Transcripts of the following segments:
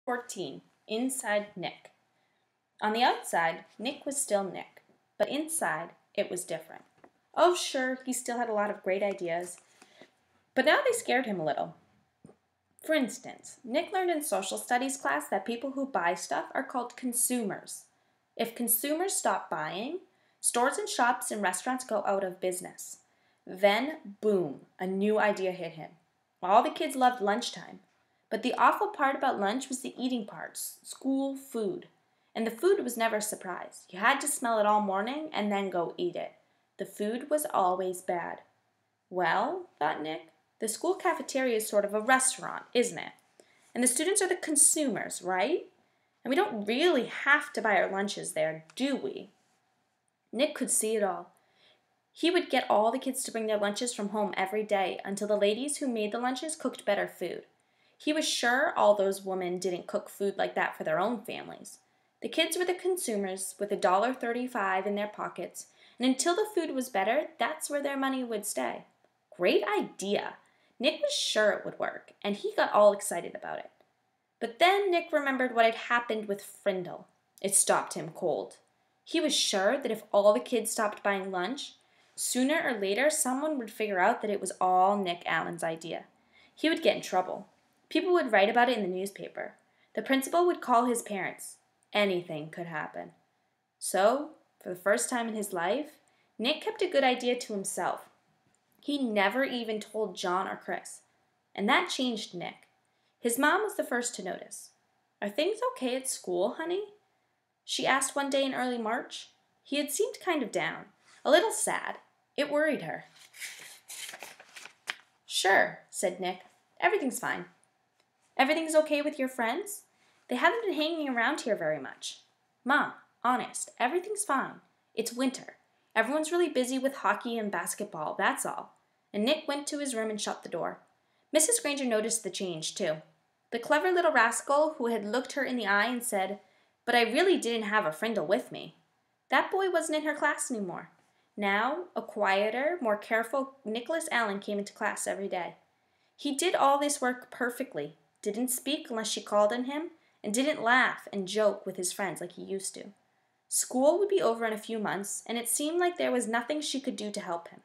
14. Inside Nick. On the outside, Nick was still Nick, but inside, it was different. Oh, sure, he still had a lot of great ideas, but now they scared him a little. For instance, Nick learned in social studies class that people who buy stuff are called consumers. If consumers stop buying, stores and shops and restaurants go out of business. Then, boom, a new idea hit him. All the kids loved lunchtime. But the awful part about lunch was the eating parts, school food. And the food was never a surprise. You had to smell it all morning and then go eat it. The food was always bad. Well, thought Nick, the school cafeteria is sort of a restaurant, isn't it? And the students are the consumers, right? And we don't really have to buy our lunches there, do we? Nick could see it all. He would get all the kids to bring their lunches from home every day until the ladies who made the lunches cooked better food. He was sure all those women didn't cook food like that for their own families. The kids were the consumers with $1.35 in their pockets, and until the food was better, that's where their money would stay. Great idea! Nick was sure it would work, and he got all excited about it. But then Nick remembered what had happened with Frindle. It stopped him cold. He was sure that if all the kids stopped buying lunch, sooner or later someone would figure out that it was all Nick Allen's idea. He would get in trouble. People would write about it in the newspaper. The principal would call his parents. Anything could happen. So, for the first time in his life, Nick kept a good idea to himself. He never even told John or Chris. And that changed Nick. His mom was the first to notice. "Are things okay at school, honey?" she asked one day in early March. He had seemed kind of down, a little sad. It worried her. "Sure," said Nick. "Everything's fine." "Everything's okay with your friends? They haven't been hanging around here very much." "Mom, honest, everything's fine. It's winter. Everyone's really busy with hockey and basketball, that's all." And Nick went to his room and shut the door. Mrs. Granger noticed the change, too. The clever little rascal who had looked her in the eye and said, "But I really didn't have a Frindle with me." That boy wasn't in her class anymore. Now, a quieter, more careful Nicholas Allen came into class every day. He did all this work perfectly, didn't speak unless she called on him, and didn't laugh and joke with his friends like he used to. School would be over in a few months, and it seemed like there was nothing she could do to help him.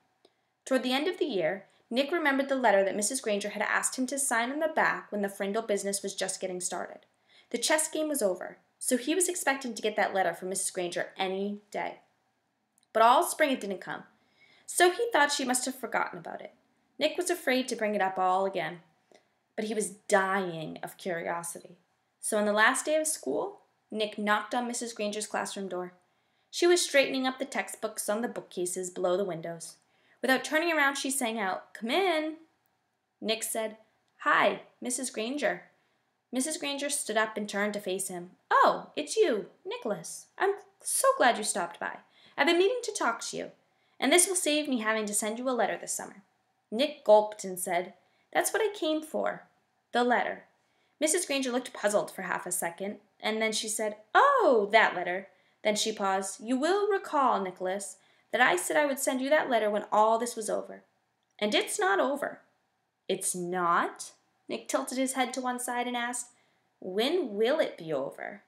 Toward the end of the year, Nick remembered the letter that Mrs. Granger had asked him to sign on the back when the Frindle business was just getting started. The chess game was over, so he was expecting to get that letter from Mrs. Granger any day. But all spring it didn't come, so he thought she must have forgotten about it. Nick was afraid to bring it up all again, but he was dying of curiosity. So on the last day of school, Nick knocked on Mrs. Granger's classroom door. She was straightening up the textbooks on the bookcases below the windows. Without turning around, she sang out, "Come in." Nick said, "Hi, Mrs. Granger." Mrs. Granger stood up and turned to face him. "Oh, it's you, Nicholas. I'm so glad you stopped by. I've been meaning to talk to you, and this will save me having to send you a letter this summer." Nick gulped and said, "That's what I came for, the letter." Mrs. Granger looked puzzled for half a second, and then she said, "Oh, that letter." Then she paused. "You will recall, Nicholas, that I said I would send you that letter when all this was over. And it's not over." "It's not?" Nick tilted his head to one side and asked, "When will it be over?"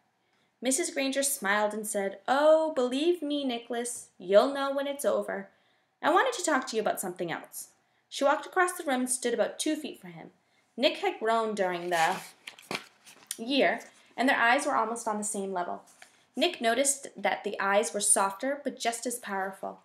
Mrs. Granger smiled and said, "Oh, believe me, Nicholas, you'll know when it's over. I wanted to talk to you about something else." She walked across the room and stood about 2 feet from him. Nick had grown during the year, and their eyes were almost on the same level. Nick noticed that the eyes were softer, but just as powerful.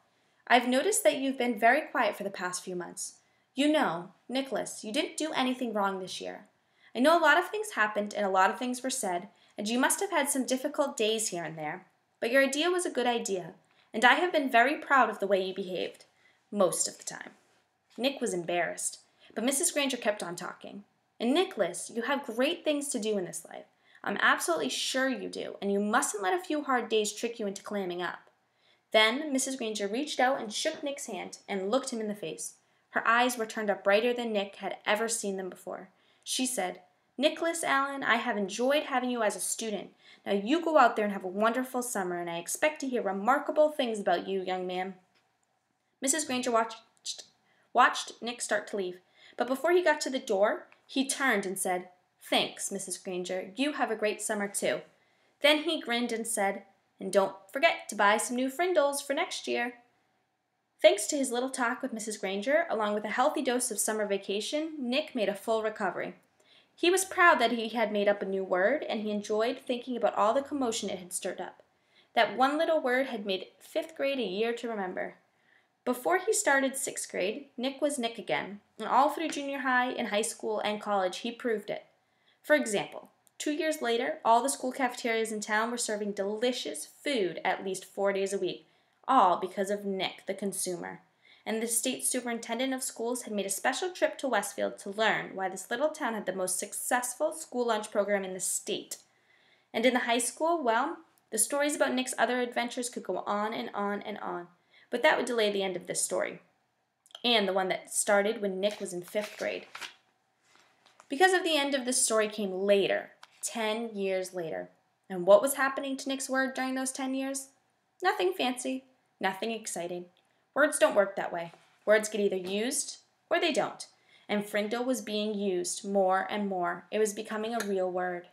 "I've noticed that you've been very quiet for the past few months. You know, Nicholas, you didn't do anything wrong this year. I know a lot of things happened and a lot of things were said, and you must have had some difficult days here and there. But your idea was a good idea, and I have been very proud of the way you behaved, most of the time." Nick was embarrassed, but Mrs. Granger kept on talking. "And Nicholas, you have great things to do in this life. I'm absolutely sure you do, and you mustn't let a few hard days trick you into clamming up." Then Mrs. Granger reached out and shook Nick's hand and looked him in the face. Her eyes were turned up brighter than Nick had ever seen them before. She said, "Nicholas Allen, I have enjoyed having you as a student. Now you go out there and have a wonderful summer, and I expect to hear remarkable things about you, young man." Mrs. Granger watched Nick start to leave, but before he got to the door, he turned and said, "Thanks, Mrs. Granger. You have a great summer, too." Then he grinned and said, "And don't forget to buy some new Frindles for next year." Thanks to his little talk with Mrs. Granger, along with a healthy dose of summer vacation, Nick made a full recovery. He was proud that he had made up a new word, and he enjoyed thinking about all the commotion it had stirred up. That one little word had made 5th grade a year to remember. Before he started 6th grade, Nick was Nick again, and all through junior high and high school and college he proved it. For example, 2 years later, all the school cafeterias in town were serving delicious food at least 4 days a week, all because of Nick, the consumer. And the state superintendent of schools had made a special trip to Westfield to learn why this little town had the most successful school lunch program in the state. And in the high school, well, the stories about Nick's other adventures could go on and on and on, but that would delay the end of this story, and the one that started when Nick was in 5th grade. Because of the end of this story came later, 10 years later. And what was happening to Nick's word during those 10 years? Nothing fancy, nothing exciting. Words don't work that way. Words get either used or they don't. And Frindle was being used more and more. It was becoming a real word.